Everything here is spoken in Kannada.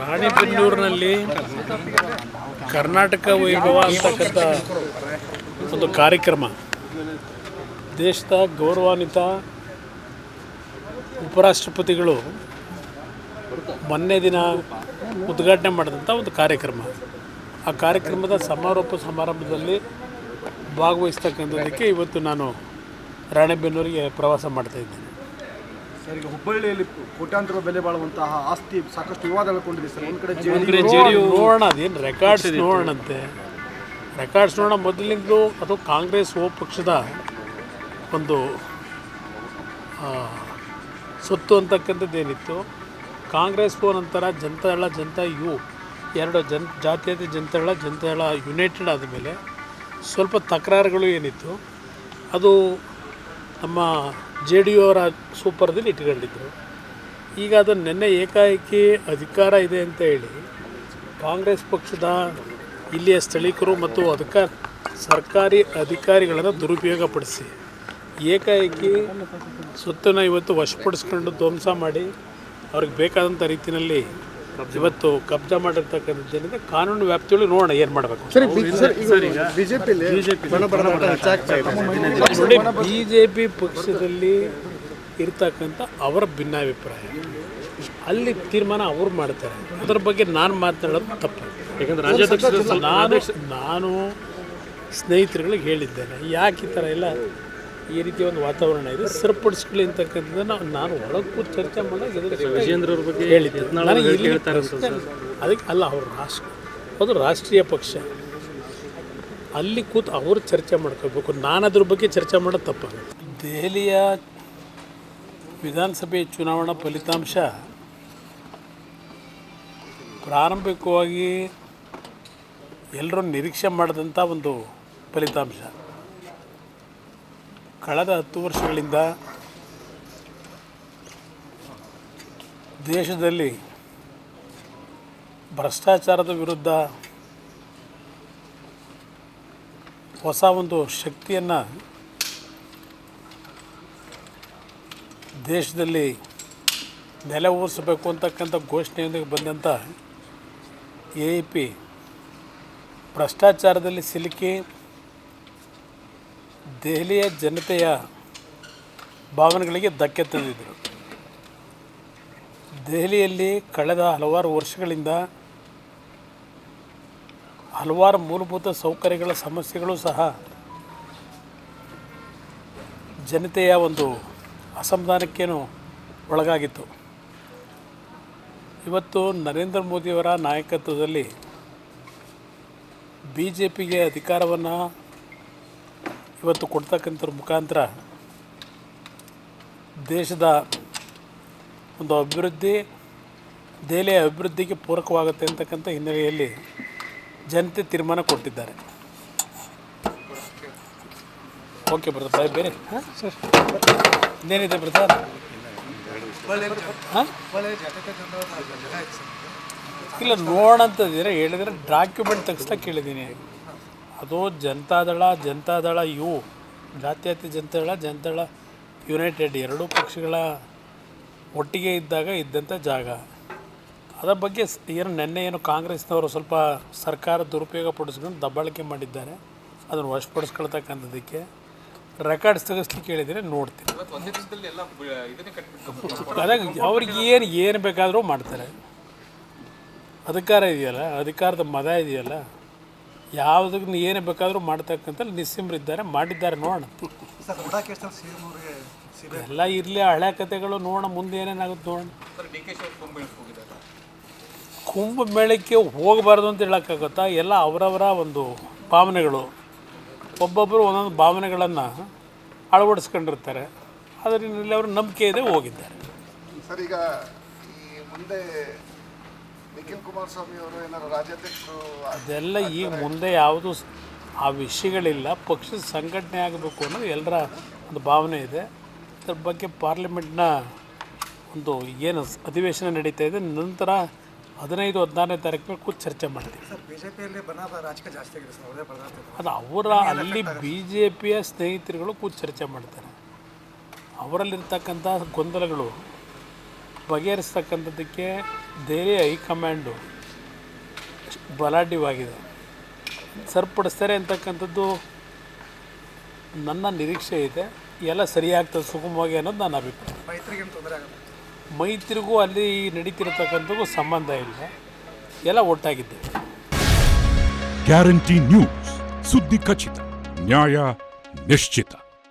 ರಾಣಿಬೆನ್ನೂರಿನಲ್ಲಿ ಕರ್ನಾಟಕ ವೈಭವ ಅಂತಕ್ಕಂಥ ಒಂದು ಕಾರ್ಯಕ್ರಮ ದೇಶದ ಗೌರವಾನ್ವಿತ ಉಪರಾಷ್ಟ್ರಪತಿಗಳು ಮೊನ್ನೆ ದಿನ ಉದ್ಘಾಟನೆ ಮಾಡಿದಂಥ ಒಂದು ಕಾರ್ಯಕ್ರಮ. ಆ ಕಾರ್ಯಕ್ರಮದ ಸಮಾರೋಪ ಸಮಾರಂಭದಲ್ಲಿ ಭಾಗವಹಿಸ್ತಕ್ಕಂಥದ್ದಕ್ಕೆ ಇವತ್ತು ನಾನು ರಾಣಿಬೆನ್ನೂರಿಗೆ ಪ್ರವಾಸ ಮಾಡ್ತಾಯಿದ್ದೇನೆ. ಸರ್, ಈಗ ಹುಬ್ಬಳ್ಳಿಯಲ್ಲಿ ಕೋಟ್ಯಾಂತರ ಬೆಲೆ ಬಾಳುವಂತಹ ಆಸ್ತಿ ಸಾಕಷ್ಟು ವಿವಾದಗಳಿಕೊಂಡಿದೆ ಸರ್. ಒಂದು ಕಡೆ ನೋಡೋಣ, ಅದೇನು ರೆಕಾರ್ಡ್ಸ್ ನೋಡೋಣಂತೆ. ರೆಕಾರ್ಡ್ಸ್ ನೋಡೋಣ. ಮೊದಲಿಂದಲೂ ಅದು ಕಾಂಗ್ರೆಸ್ ಪಕ್ಷದ ಒಂದು ಸೊತ್ತು ಅಂತಕ್ಕಂಥದ್ದೇನಿತ್ತು. ಕಾಂಗ್ರೆಸ್ ನಂತರ ಜನತಾದಳ ಜನತಾ ಯು ಎರಡು ಜಾತ್ಯತೀತ ಜನತಾದಳ ಯುನೈಟೆಡ್ ಆದಮೇಲೆ ಸ್ವಲ್ಪ ತಕರಾರುಗಳು ಏನಿತ್ತು ಅದು ನಮ್ಮ JDU ಅವರ ಸೂಪರ್ದಲ್ಲಿ ಇಟ್ಕೊಂಡಿದ್ರು. ಈಗ ಅದನ್ನು ನಿನ್ನೆ ಏಕಾಏಕಿ ಅಧಿಕಾರ ಇದೆ ಅಂತ ಹೇಳಿ ಕಾಂಗ್ರೆಸ್ ಪಕ್ಷದ ಇಲ್ಲಿಯ ಸ್ಥಳೀಕರು ಮತ್ತು ಸರ್ಕಾರಿ ಅಧಿಕಾರಿಗಳನ್ನು ದುರುಪಯೋಗಪಡಿಸಿ ಏಕಾಏಕಿ ಸೊತ್ತನ್ನು ಇವತ್ತು ವಶಪಡಿಸ್ಕೊಂಡು ಧ್ವಂಸ ಮಾಡಿ ಅವ್ರಿಗೆ ಬೇಕಾದಂಥ ರೀತಿಯಲ್ಲಿ ಇವತ್ತು ಕಬ್ಜಾ ಮಾಡಿರ್ತಕ್ಕಂಥದ್ದೇನಿದೆ ಕಾನೂನು ವ್ಯಾಪ್ತಿಯೊಳಗೆ ನೋಡೋಣ ಏನು ಮಾಡಬೇಕು. ನೋಡಿ, BJP ಪಕ್ಷದಲ್ಲಿ ಇರ್ತಕ್ಕಂಥ ಅವರ ಭಿನ್ನಾಭಿಪ್ರಾಯ ಅಲ್ಲಿ ತೀರ್ಮಾನ ಅವ್ರು ಮಾಡ್ತಾರೆ. ಅದರ ಬಗ್ಗೆ ನಾನು ಮಾತನಾಡೋದು ತಪ್ಪು. ಯಾಕಂದರೆ ನಾನು ಸ್ನೇಹಿತರುಗಳಿಗೆ ಹೇಳಿದ್ದೇನೆ, ಯಾಕೆ ಈ ಥರ ಎಲ್ಲ ಈ ರೀತಿಯ ಒಂದು ವಾತಾವರಣ ಇದೆ ಸರಿಪಡಿಸ್ಕೊಳ್ಳಿ ಅಂತಕ್ಕಂಥದ್ದನ್ನು ನಾನು ಒಳಗೂ ಚರ್ಚೆ ಮಾಡೋದು ವಿಜೇಂದ್ರ ಬಗ್ಗೆ ಹೇಳಿದ್ದೆ. ಅದಕ್ಕೆ ಅಲ್ಲ, ಅದು ರಾಷ್ಟ್ರೀಯ ಪಕ್ಷ, ಅಲ್ಲಿ ಕೂತು ಅವರು ಚರ್ಚೆ ಮಾಡ್ಕೋಬೇಕು. ನಾನು ಅದ್ರ ಬಗ್ಗೆ ಚರ್ಚೆ ಮಾಡೋದು ತಪ್ಪಾಗುತ್ತೆ. ದೆಹಲಿಯ ವಿಧಾನಸಭೆ ಚುನಾವಣಾ ಫಲಿತಾಂಶ ಪ್ರಾರಂಭಿಕವಾಗಿ ಎಲ್ಲರೂ ನಿರೀಕ್ಷೆ ಮಾಡಿದಂಥ ಒಂದು ಫಲಿತಾಂಶ. ಕಳೆದ 10 ವರ್ಷಗಳಿಂದ ದೇಶದಲ್ಲಿ ಭ್ರಷ್ಟಾಚಾರದ ವಿರುದ್ಧ ಹೊಸ ಒಂದು ಶಕ್ತಿಯನ್ನು ದೇಶದಲ್ಲಿ ನೆಲೆಯೂರಿಸಬೇಕು ಅಂತಕ್ಕಂಥ ಘೋಷಣೆಯೊಂದಿಗೆ ಬಂದಂಥ AAP ಭ್ರಷ್ಟಾಚಾರದಲ್ಲಿ ಸಿಲುಕಿ ದೆಹಲಿಯ ಜನತೆಯ ಭಾವನೆಗಳಿಗೆ ಧಕ್ಕೆ ತಂದಿದ್ದರು. ದೆಹಲಿಯಲ್ಲಿ ಕಳೆದ ಹಲವಾರು ವರ್ಷಗಳಿಂದ ಹಲವಾರು ಮೂಲಭೂತ ಸೌಕರ್ಯಗಳ ಸಮಸ್ಯೆಗಳು ಸಹ ಜನತೆಯ ಒಂದು ಅಸಮಾಧಾನಕ್ಕೇನು ಒಳಗಾಗಿತ್ತು. ಇವತ್ತು ನರೇಂದ್ರ ಮೋದಿಯವರ ನಾಯಕತ್ವದಲ್ಲಿ BJPಗೆ ಅಧಿಕಾರವನ್ನು ಇವತ್ತು ಕೊಡ್ತಕ್ಕಂಥದ್ರ ಮುಖಾಂತರ ದೇಶದ ಒಂದು ಅಭಿವೃದ್ಧಿ, ದೆಹಲಿಯ ಅಭಿವೃದ್ಧಿಗೆ ಪೂರಕವಾಗುತ್ತೆ ಅಂತಕ್ಕಂಥ ಹಿನ್ನೆಲೆಯಲ್ಲಿ ಜನತೆ ತೀರ್ಮಾನ ಕೊಟ್ಟಿದ್ದಾರೆ. ಓಕೆ ಬ್ರದರ್, ಬೇರೆ ಹಾಂ ಸರ್ ಇನ್ನೇನಿದೆ ಬ್ರದರ್? ಹಾಂ ಇಲ್ಲ, ನೋಡೋಂಥದ್ದು ಹೇಳಿದರೆ ಡಾಕ್ಯುಮೆಂಟ್ ತೆಗಿಸ್ಲಿಕ್ಕೆ ಕೇಳಿದ್ದೀನಿ. ಅದು ಜನತಾದಳ ಯು ಜಾತ್ಯತೀತ ಜನತಾದಳ ಯುನೈಟೆಡ್ ಎರಡೂ ಪಕ್ಷಗಳ ಒಟ್ಟಿಗೆ ಇದ್ದಂಥ ಜಾಗ. ಅದರ ಬಗ್ಗೆ ಏನು ಕಾಂಗ್ರೆಸ್ನವರು ಸ್ವಲ್ಪ ಸರ್ಕಾರ ದುರುಪಯೋಗ ಪಡಿಸ್ಕೊಂಡು ದಬ್ಬಾಳಿಕೆ ಮಾಡಿದ್ದಾರೆ. ಅದನ್ನು ವಶಪಡಿಸ್ಕೊಳ್ತಕ್ಕಂಥದ್ದಕ್ಕೆ ರೆಕಾರ್ಡ್ಸ್ ತೆಗಿಸ್ಲಿಕ್ಕೆ ಹೇಳಿದರೆ ನೋಡ್ತೀನಿ. ಅದಾಗ ಅವ್ರಿಗೆ ಏನು ಬೇಕಾದರೂ ಮಾಡ್ತಾರೆ. ಅಧಿಕಾರ ಇದೆಯಲ್ಲ, ಅಧಿಕಾರದ ಮದ ಇದೆಯಲ್ಲ, ಯಾವುದಕ್ಕೆ ಏನು ಬೇಕಾದರೂ ಮಾಡ್ತಕ್ಕಂಥ ನಿಸ್ಸಿಮ್ರಿದ್ದಾರೆ, ಮಾಡಿದ್ದಾರೆ. ನೋಡೋಣ, ಎಲ್ಲ ಇರಲಿ, ಹಳೆ ಕಥೆಗಳು ನೋಡೋಣ, ಮುಂದೆ ಏನೇನಾಗುತ್ತೆ ನೋಡೋಣ. ಕುಂಭಮೇಳಕ್ಕೆ ಹೋಗಬಾರ್ದು ಅಂತ ಹೇಳೋಕ್ಕಾಗುತ್ತಾ? ಎಲ್ಲ ಅವರವರ ಒಂದು ಭಾವನೆಗಳು, ಒಬ್ಬೊಬ್ಬರು ಒಂದೊಂದು ಭಾವನೆಗಳನ್ನು ಅಳವಡಿಸ್ಕೊಂಡಿರ್ತಾರೆ. ಅದರಲ್ಲಿ ಅವ್ರ ನಂಬಿಕೆ ಇದೆ, ಹೋಗಿದ್ದಾರೆ. ಸರ್, ಈಗ ಈ ಮುಂದೆ ನಿಖಿಲ್ ಕುಮಾರಸ್ವಾಮಿ ಅವರು ಏನಾದ್ರು ರಾಜ್ಯಾಧ್ಯಕ್ಷರು ಅದೆಲ್ಲ ಈಗ ಮುಂದೆ ಯಾವುದು ಆ ವಿಷಯಗಳಿಲ್ಲ. ಪಕ್ಷದ ಸಂಘಟನೆ ಆಗಬೇಕು ಅನ್ನೋದು ಎಲ್ಲರ ಒಂದು ಭಾವನೆ ಇದೆ. ಅದ್ರ ಬಗ್ಗೆ ಪಾರ್ಲಿಮೆಂಟ್ನ ಒಂದು ಏನು ಅಧಿವೇಶನ ನಡೀತಾ ಇದೆ, ನಂತರ 15-16ನೇ ತಾರೀಕು ಕೂತು ಚರ್ಚೆ ಮಾಡ್ತೀವಿ. ಅದು ಅವರ ಅಲ್ಲಿ BJPಯ ಸ್ನೇಹಿತರುಗಳು ಕೂತು ಚರ್ಚೆ ಮಾಡ್ತಾರೆ. ಅವರಲ್ಲಿರ್ತಕ್ಕಂಥ ಗೊಂದಲಗಳು ಬಗೆಹರಿಸ್ತಕ್ಕಂಥದ್ದಕ್ಕೆ ದೆಹಲಿ ಹೈಕಮಾಂಡು ಬಲಾಢ್ಯವಾಗಿದೆ, ಸರಿಪಡಿಸ್ತಾರೆ ಅಂತಕ್ಕಂಥದ್ದು ನನ್ನ ನಿರೀಕ್ಷೆ ಇದೆ. ಎಲ್ಲ ಸರಿಯಾಗ್ತದೆ ಸುಗಮವಾಗಿ ಅನ್ನೋದು ನನ್ನ ಅಭಿಪ್ರಾಯ. ಮೈತ್ರಿಗೂ ಅಲ್ಲಿ ನಡೀತಿರತಕ್ಕಂಥದ್ದು ಸಂಬಂಧ ಇಲ್ಲ, ಎಲ್ಲ ಒಟ್ಟಾಗಿದ್ದೇವೆ. ಗ್ಯಾರಂಟಿ ನ್ಯೂಸ್, ಸುದ್ದಿ ಖಚಿತ, ನ್ಯಾಯ ನಿಶ್ಚಿತ.